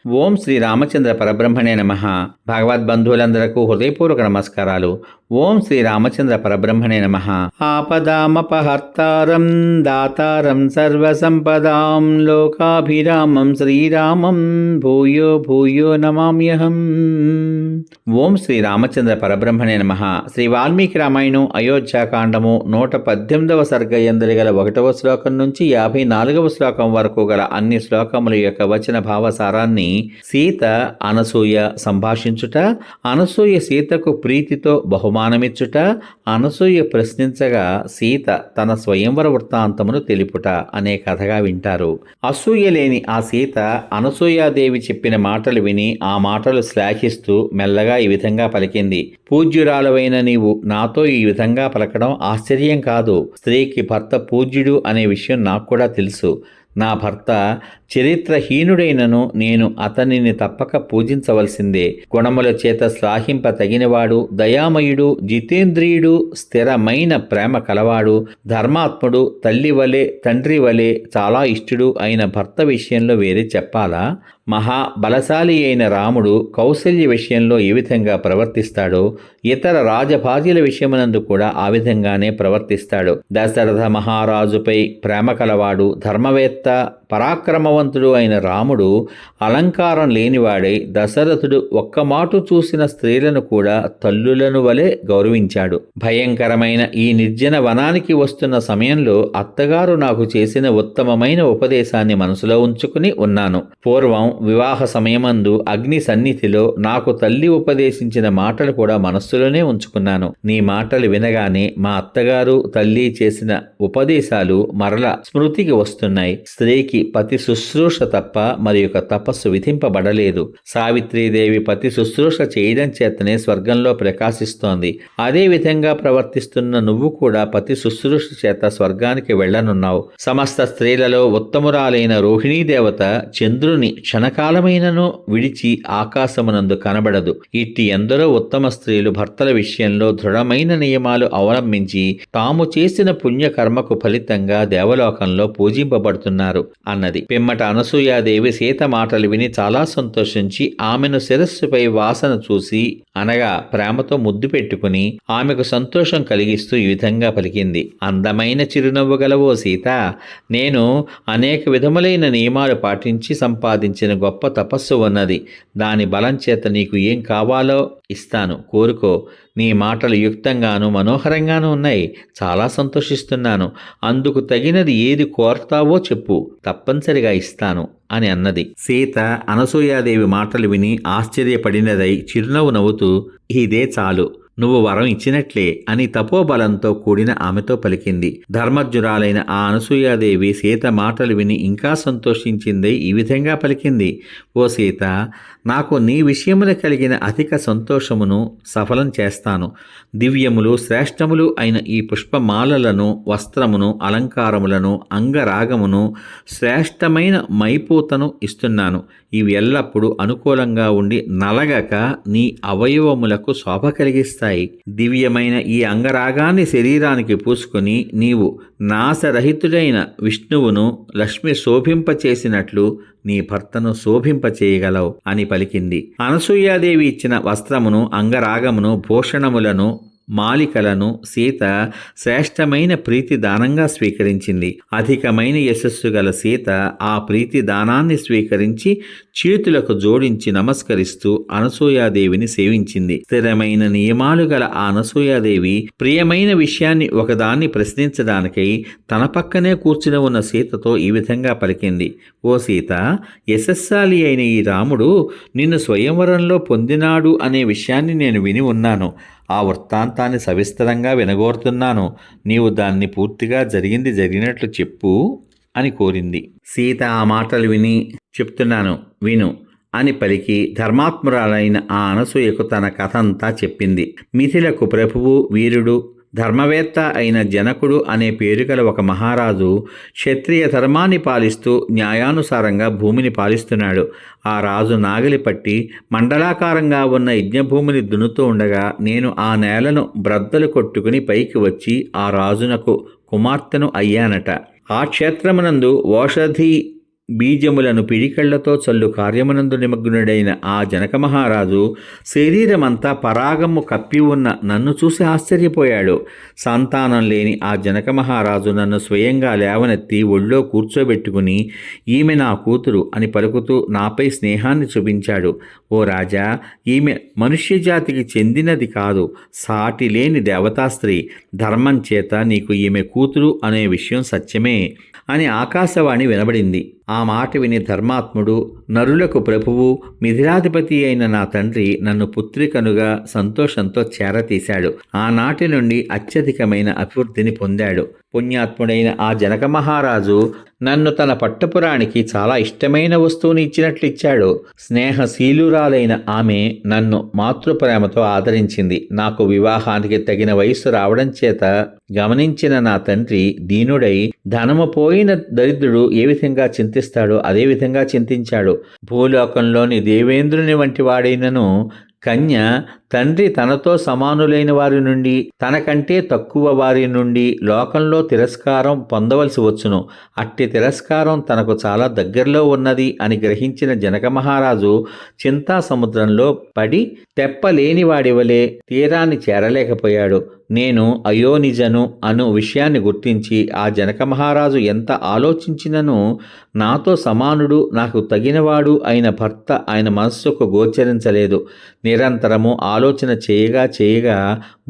ఓం శ్రీ రామచంద్ర పరబ్రహ్మణే నమః. భగవద్బంధువులందరకు హృదయపూర్వక నమస్కారాలు. ఓం శ్రీ రామచంద్ర పరబ్రహ్మణే నమః. ఆపదామపహర్తారం దాతారం సర్వసంపదాం లోకాభిరామం శ్రీరామం భూయో భూయో నమామ్యహం. ఓం శ్రీ రామచంద్ర పరబ్రహ్మణే నమః. శ్రీ వాల్మీకి రామాయణం అయోధ్యాకాండము 118వ సర్గ యందలి గల 1వ శ్లోకం నుంచి 54వ శ్లోకం వరకు గల అన్ని శ్లోకముల యొక్క వచన భావసారాన్ని సీత అనసూయ సంభాషించుట, అనసూయ సీతకు ప్రీతితో బహుమానమిచ్చుట, అనసూయ ప్రశ్నించగా సీత తన స్వయంవర వృత్తాంతమును తెలుపుట అనే కథగా వింటారు. అసూయ లేని ఆ సీత అనసూయాదేవి చెప్పిన మాటలు విని ఆ మాటలు శ్లాఘిస్తూ మెల్లగా ఈ విధంగా పలికింది. పూజ్యురాలవైన నీవు నాతో ఈ విధంగా పలకడం ఆశ్చర్యం కాదు. స్త్రీకి భర్త పూజ్యుడు అనే విషయం నాకు కూడా తెలుసు. నా భర్త చరిత్రహీనుడైనను నేను అతనిని తప్పక పూజించవలసిందే. గుణముల చేత శ్లాఘింప తగినవాడు, దయామయుడు, జితేంద్రియుడు, స్థిరమైన ప్రేమ కలవాడు, ధర్మాత్ముడు, తల్లి వలె తండ్రి వలె చాలా ఇష్టుడు అయిన భర్త విషయంలో వేరే చెప్పాలా? మహాబలశాలి అయిన రాముడు కౌసల్య విషయంలో ఏ విధంగా ప్రవర్తిస్తాడో ఇతర రాజభార్యల విషయమునందు కూడా ఆ విధంగానే ప్రవర్తిస్తాడు. దశరథ మహారాజుపై ప్రేమ కలవాడు, ధర్మవేత్త, పరాక్రమవంతుడు అయిన రాముడు అలంకారం లేనివాడై దశరథుడు ఒక్కమాటు చూసిన స్త్రీలను కూడా తల్లులను వలె గౌరవించాడు. భయంకరమైన ఈ నిర్జన వనానికి వస్తున్న సమయంలో అత్తగారు నాకు చేసిన ఉత్తమమైన ఉపదేశాన్ని మనసులో ఉంచుకుని ఉన్నాను. పూర్వం వివాహ సమయమందు అగ్ని సన్నిధిలో నాకు తల్లి ఉపదేశించిన మాటలు కూడా మనస్సులోనే ఉంచుకున్నాను. నీ మాటలు వినగానే మా అత్తగారు తల్లి చేసిన ఉపదేశాలు మరల స్మృతికి వస్తున్నాయి. స్త్రీకి పతి శుశ్రూష తప్ప మరి ఒక తపస్సు విధింపబడలేదు. సావిత్రీదేవి పతి శుశ్రూష చేయడం చేతనే స్వర్గంలో ప్రకాశిస్తోంది. అదే విధంగా ప్రవర్తిస్తున్న నువ్వు కూడా పతి శుశ్రూష చేత స్వర్గానికి వెళ్లనున్నావు. సమస్త స్త్రీలలో ఉత్తమురాలైన రోహిణీ దేవత చంద్రుని క్షణకాలమైనను విడిచి ఆకాశమునందు కనబడదు. ఇట్టి ఎందరో ఉత్తమ స్త్రీలు భర్తల విషయంలో దృఢమైన నియమాలు అవలంబించి తాము చేసిన పుణ్యకర్మకు ఫలితంగా దేవలోకంలో పూజింపబడుతున్నారు అన్నది. పిమ్మట అనసూయాదేవి సీత మాటలు విని చాలా సంతోషించి ఆమెను శిరస్సుపై వాసన చూసి అనగా ప్రేమతో ముద్దు పెట్టుకుని ఆమెకు సంతోషం కలిగిస్తూ ఈ విధంగా పలికింది. అందమైన చిరునవ్వు గలవో సీత, నేను అనేక విధములైన నియమాలు పాటించి సంపాదించిన గొప్ప తపస్సు ఉన్నది. దాని బలం చేత నీకు ఏం కావాలో ఇస్తాను, కోరుకో. నీ మాటలు యుక్తంగాను మనోహరంగాను ఉన్నాయి. చాలా సంతోషిస్తున్నాను. అందుకు తగినది ఏది కోరతావో చెప్పు, తప్పనిసరిగా ఇస్తాను అని అన్నది. సీత అనసూయాదేవి మాటలు విని ఆశ్చర్యపడినదై చిరునవ్వు నవ్వుతూ ఇదే చాలు, నువ్వు వరం ఇచ్చినట్లే అని తపోబలంతో కూడిన ఆమెతో పలికింది. ధర్మజ్ఞురాలైన ఆ అనసూయాదేవి సీత మాటలు విని ఇంకా సంతోషించిందై ఈ విధంగా పలికింది. ఓ సీత, నాకు నీ విషయమున కలిగిన అధిక సంతోషమును సఫలం చేస్తాను. దివ్యములు శ్రేష్టములు అయిన ఈ పుష్పమాలలను, వస్త్రమును, అలంకారములను, అంగరాగమును, శ్రేష్టమైన మైపూతను ఇస్తున్నాను. ఇవి ఎల్లప్పుడూ అనుకూలంగా ఉండి నలగక నీ అవయవములకు శోభ కలిగిస్తాయి. దివ్యమైన ఈ అంగరాగాన్ని శరీరానికి పూసుకొని నీవు నాశరహితుడైన విష్ణువును లక్ష్మి శోభింపచేసినట్లు నీ భర్తను శోభింపచేయగలవు అని పలికింది. అనసూయాదేవి ఇచ్చిన వస్త్రమును, అంగరాగమును, భూషణములను, మాలికలను సీత శ్రేష్టమైన ప్రీతి దానంగా స్వీకరించింది. అధికమైన యశస్సు గల సీత ఆ ప్రీతి దానాన్ని స్వీకరించి చేతులకు జోడించి నమస్కరిస్తూ అనసూయాదేవిని సేవించింది. స్థిరమైన నియమాలు గల ఆ అనసూయాదేవి ప్రియమైన విషయాన్ని ఒకదాన్ని ప్రశ్నించడానికై తన పక్కనే కూర్చుని ఉన్న సీతతో ఈ విధంగా పలికింది. ఓ సీత, యశస్శాలి అయిన ఈ రాముడు నిన్ను స్వయంవరంలో పొందినాడు అనే విషయాన్ని నేను విని ఉన్నాను. ఆ వృత్తాంతాన్ని సవిస్తరంగా వినగోరుతున్నాను. నీవు దాన్ని పూర్తిగా జరిగినట్లు చెప్పు అని కోరింది. సీత ఆ మాటలు విని చెప్తున్నాను విను అని పలికి ధర్మాత్మురాలైన ఆ అనసూయకు తన కథ అంతా చెప్పింది. మిథిలకు ప్రభువు, వీరుడు, ధర్మవేత్త అయిన జనకుడు అనే పేరు గల ఒక మహారాజు క్షత్రియ ధర్మాన్ని పాలిస్తూ న్యాయానుసారంగా భూమిని పాలిస్తున్నాడు. ఆ రాజు నాగలి పట్టి మండలాకారంగా ఉన్న యజ్ఞభూమిని దున్నుతూ ఉండగా నేను ఆ నేలను బ్రద్దలు కొట్టుకుని పైకి వచ్చి ఆ రాజునకు కుమార్తెను అయ్యానట. ఆ క్షేత్రమునందు ఓషధి బీజములను పిడికళ్లతో చల్లు కార్యమునందు నిమగ్నుడైన ఆ జనక మహారాజు శరీరమంతా పరాగము కప్పి ఉన్న నన్ను చూసి ఆశ్చర్యపోయాడు. సంతానం లేని ఆ జనక మహారాజు నన్ను స్వయంగా లేవనెత్తి ఒళ్ళో కూర్చోబెట్టుకుని ఈమె నా కూతురు అని పలుకుతూ నాపై స్నేహాన్ని చూపించాడు. ఓ రాజా, ఈమె మనుష్యజాతికి చెందినది కాదు, సాటి లేని దేవతాస్త్రీ. ధర్మం చేత నీకు ఈమె కూతురు అనే విషయం సత్యమే అని ఆకాశవాణి వినబడింది. ఆ మాట విని ధర్మాత్ముడు, నరులకు ప్రభువు, మిథిలాధిపతి అయిన నా తండ్రి నన్ను పుత్రికనుగా సంతోషంతో చేరతీశాడు. ఆనాటి నుండి అత్యధికమైన అభివృద్ధిని పొందాడు. పుణ్యాత్ముడైన ఆ జనక మహారాజు నన్ను తన పట్టపురానికి చాలా ఇష్టమైన వస్తువుని ఇచ్చినట్లు ఇచ్చాడు. స్నేహశీలురాలైన ఆమె నన్ను మాతృప్రేమతో ఆదరించింది. నాకు వివాహానికి తగిన వయస్సు రావడం చేత గమనించిన నా తండ్రి దీనుడై ధనము పోయిన దరిద్రుడు ఏ విధంగా చింతిస్తాడో అదే విధంగా చింతించాడు. భూలోకంలోని దేవేంద్రుని వంటి వాడైనను కన్య తండ్రి తనతో సమానులైన వారి నుండి, తనకంటే తక్కువ వారి నుండి లోకంలో తిరస్కారం పొందవలసి వచ్చును. అట్టి తిరస్కారం తనకు చాలా దగ్గరలో ఉన్నది అని గ్రహించిన జనక మహారాజు చింతా సముద్రంలో పడి తెప్పలేని వాడివలే తీరాన్ని చేరలేకపోయాడు. నేను అయోనిజను అను విషయాన్ని గుర్తించి ఆ జనక మహారాజు ఎంత ఆలోచించినను నాతో సమానుడు, నాకు తగినవాడు అయిన భర్త ఆయన మనస్సుకు గోచరించలేదు. నిరంతరము ఆలోచన చేయగా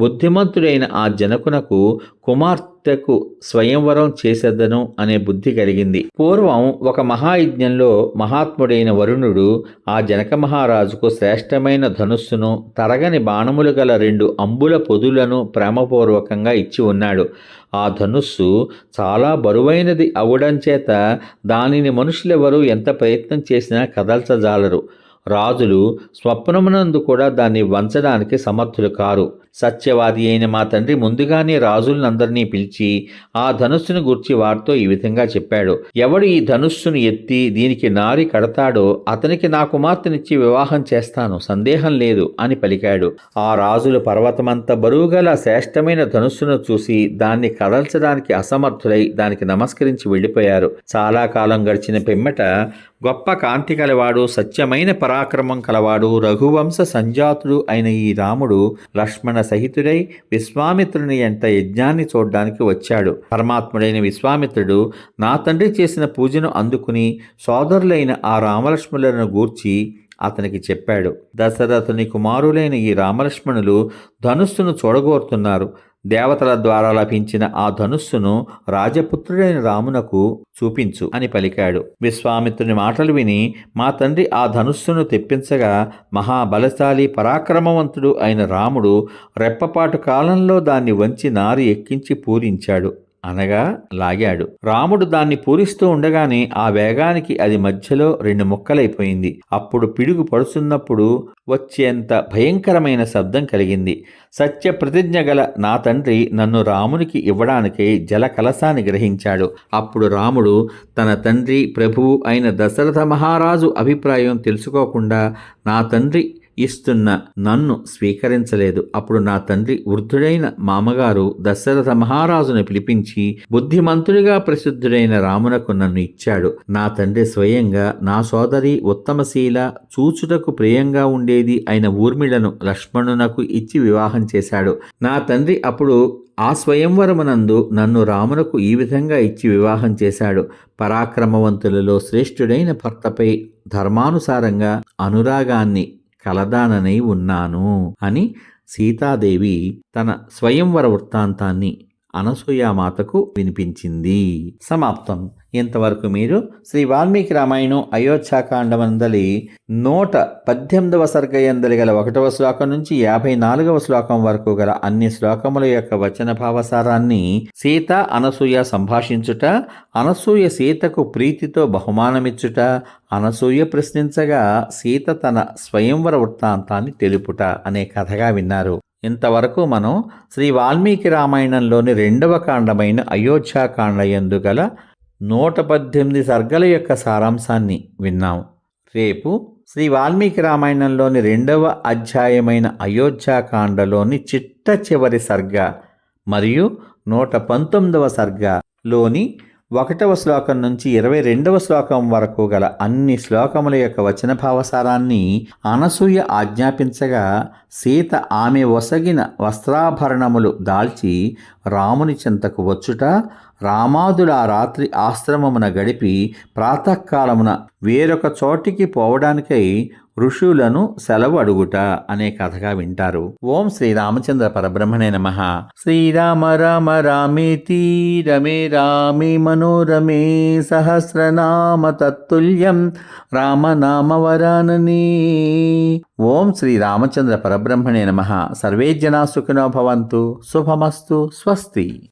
బుద్ధిమంతుడైన ఆ జనకునకు కుమార్తెకు స్వయంవరం చేసేద్దను అనే బుద్ధి కలిగింది. పూర్వం ఒక మహాయజ్ఞంలో మహాత్ముడైన వరుణుడు ఆ జనక మహారాజుకు శ్రేష్టమైన ధనుస్సును, తరగని బాణములు గల 2 అంబుల పొదులను ప్రేమపూర్వకంగా ఇచ్చి ఉన్నాడు. ఆ ధనుస్సు చాలా బరువైనది అవడం చేత దానిని మనుషులెవరూ ఎంత ప్రయత్నం చేసినా కదల్చజాలరు. రాజులు స్వప్నమునందు కూడా దాన్ని వంచడానికి సమర్థులు కారు. సత్యవాది అయిన మా తండ్రి ముందుగానే రాజులందరినీ పిలిచి ఆ ధనుస్సును గూర్చి వారితో ఈ విధంగా చెప్పాడు. ఎవడు ఈ ధనుస్సును ఎత్తి దీనికి నారి కడతాడో అతనికి నా కుమార్తెనిచ్చి వివాహం చేస్తాను, సందేహం లేదు అని పలికాడు. ఆ రాజులు పర్వతమంత బరువుగల శ్రేష్టమైన ధనుస్సును చూసి దాన్ని కదల్చడానికి అసమర్థులై దానికి నమస్కరించి వెళ్ళిపోయారు. చాలా కాలం గడిచిన పిమ్మట గొప్ప కాంతి కలవాడు, సత్యమైన పరాక్రమం కలవాడు, రఘువంశ సంజాతుడు అయిన ఈ రాముడు లక్ష్మణ సహితుడై విశ్వామిత్రుని ఎంట యజ్ఞాన్ని చూడ్డానికి వచ్చాడు. పరమాత్ముడైన విశ్వామిత్రుడు నా తండ్రి చేసిన పూజను అందుకుని సోదరులైన ఆ రామలక్ష్మణులను గూర్చి అతనికి చెప్పాడు. దశరథుని కుమారులైన ఈ రామలక్ష్మణులు ధనుస్సును చూడగోరుతున్నారు. దేవతల ద్వారా లభించిన ఆ ధనుస్సును రాజపుత్రుడైన రామునకు చూపించు అని పలికాడు. విశ్వామిత్రుని మాటలు విని మా తండ్రి ఆ ధనుస్సును తెప్పించగా మహాబలశాలి పరాక్రమవంతుడు అయిన రాముడు రెప్పపాటు కాలంలో దాన్ని వంచి నారి ఎక్కించి పూరించాడు, అనగా లాగాడు. రాముడు దాన్ని పూరిస్తూ ఉండగానే ఆ వేగానికి అది మధ్యలో 2 ముక్కలైపోయింది. అప్పుడు పిడుగు పడుతున్నప్పుడు వచ్చేంత భయంకరమైన శబ్దం కలిగింది. సత్య ప్రతిజ్ఞ గల నా తండ్రి నన్ను రామునికి ఇవ్వడానికై జల కలశాన్ని గ్రహించాడు. అప్పుడు రాముడు తన తండ్రి ప్రభువు అయిన దశరథ మహారాజు అభిప్రాయం తెలుసుకోకుండా నా తండ్రి ఇస్తున్న నన్ను స్వీకరించలేదు. అప్పుడు నా తండ్రి వృద్ధుడైన మామగారు దశరథ మహారాజును పిలిపించి బుద్ధిమంతుడిగా ప్రసిద్ధుడైన రామునకు నన్ను ఇచ్చాడు. నా తండ్రి స్వయంగా నా సోదరి ఉత్తమశీల, చూచుటకు ప్రియంగా ఉండేది అయిన ఊర్మిళను లక్ష్మణునకు ఇచ్చి వివాహం చేశాడు. నా తండ్రి అప్పుడు ఆ స్వయంవరమునందు నన్ను రామునకు ఈ విధంగా ఇచ్చి వివాహం చేశాడు. పరాక్రమవంతులలో శ్రేష్ఠుడైన భర్తపై ధర్మానుసారంగా అనురాగాన్ని కలదాననై ఉన్నాను అని సీతాదేవి తన స్వయంవర వృత్తాంతాన్ని అనసూయామాతకు వినిపించింది. సమాప్తం. ఇంతవరకు మీరు శ్రీ వాల్మీకి రామాయణం అయోధ్యాకాండమందలి 118వ సర్గయందలి గల 1వ శ్లోకం నుంచి 54వ శ్లోకం వరకు గల అన్ని శ్లోకముల యొక్క వచన భావసారాన్ని సీత అనసూయ సంభాషించుట, అనసూయ సీతకు ప్రీతితో బహుమానమిచ్చుట, అనసూయ ప్రశ్నించగా సీత తన స్వయంవర వృత్తాంతాన్ని తెలుపుట అనే కథగా విన్నారు. ఇంతవరకు మనం శ్రీ వాల్మీకి రామాయణంలోని 2వ కాండమైన అయోధ్యాకాండయందు గల 118 సర్గల యొక్క సారాంశాన్ని విన్నాం. రేపు శ్రీ వాల్మీకి రామాయణంలోని 2వ అధ్యాయమైన అయోధ్యాకాండలోని చిట్ట చివరి సర్గ మరియు 119వ సర్గలోని 1వ శ్లోకం నుంచి 22వ శ్లోకం వరకు గల అన్ని శ్లోకముల యొక్క వచన భావసారాన్ని అనసూయ ఆజ్ఞాపించగా సీత ఆమె ఒసగిన వస్త్రాభరణములు దాల్చి రాముని చెంతకు వచ్చుట, రామాదుల ఆ రాత్రి ఆశ్రమమున గడిపి ప్రాతకాలమున వేరొక చోటికి పోవడానికై ఋషులను సెలవు అడుగుట అనే కథగా వింటారు. ఓం శ్రీరామచంద్ర పరబ్రహ్మణే నమః. శ్రీరామ రామ రామేతి రమే రామే మనోరమే సహస్రనామ తత్తుల్యం రామనామ వరాననే. ఓం శ్రీరామచంద్ర పరబ్రహ్మణే నమః. సర్వే జనా సుఖినో భవంతు. శుభమస్తు. స్వస్తి.